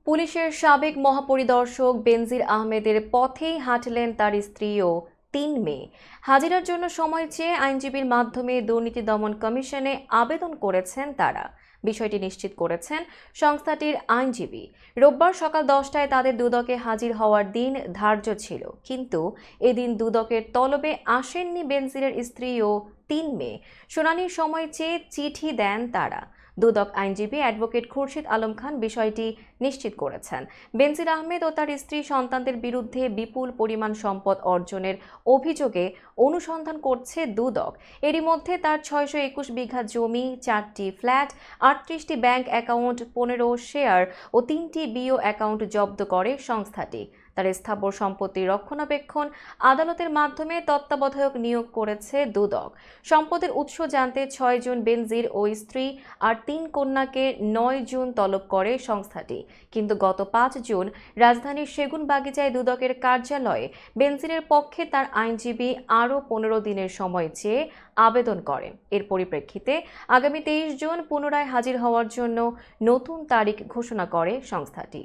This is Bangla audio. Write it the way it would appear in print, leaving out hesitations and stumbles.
পুলিশের সাবেক মহাপরিদর্শক বেনজির আহমেদের পথেই হাঁটলেন তার স্ত্রী ও ৩ মেয়ে। হাজিরার জন্য সময় চেয়ে আইনজীবীর মাধ্যমে দুর্নীতি দমন কমিশনে আবেদন করেছেন তারা। বিষয়টি নিশ্চিত করেছেন সংস্থাটির আইনজীবী। রোববার সকাল 10টায় তাদের দুদকে হাজির হওয়ার দিন ধার্য ছিল, কিন্তু এদিন দুদকের তলবে আসেননি বেনজিরের স্ত্রী ও ৩ মেয়ে। শুনানির সময় চেয়ে চিঠি দেন তারা। দুদক আইনজীবী অ্যাডভোকেট খুরশিদ আলম খান বিষয়টি নিশ্চিত করেছেন। বেনজির আহমেদ ও তার স্ত্রী সন্তানদের বিরুদ্ধে বিপুল পরিমাণ সম্পদ অর্জনের অভিযোগে অনুসন্ধান করছে দুদক। এরই মধ্যে তার ৬২১ বিঘা জমি, ৪টি ফ্ল্যাট, ৩৮টি ব্যাংক অ্যাকাউন্ট, ১৫ শেয়ার ও ৩টি বিও অ্যাকাউন্ট জব্দ করে সংস্থাটি। তার স্থাবর সম্পত্তির রক্ষণাবেক্ষণ আদালতের মাধ্যমে তত্ত্বাবধায়ক নিয়োগ করেছে দুদক। সম্পদের উৎস জানতে ৬ জুন বেনজির ও স্ত্রী আর ৩ কন্যাকে ৯ জুন তলব করে সংস্থাটি। কিন্তু গত ৫ জুন রাজধানীর সেগুনবাগিচায় দুদকের কার্যালয়ে বেনজিরের পক্ষে তার আইনজীবী আরও ১৫ দিনের সময় চেয়ে আবেদন করেন। এর পরিপ্রেক্ষিতে আগামী ২৩ জুন পুনরায় হাজির হওয়ার জন্য নতুন তারিখ ঘোষণা করে সংস্থাটি।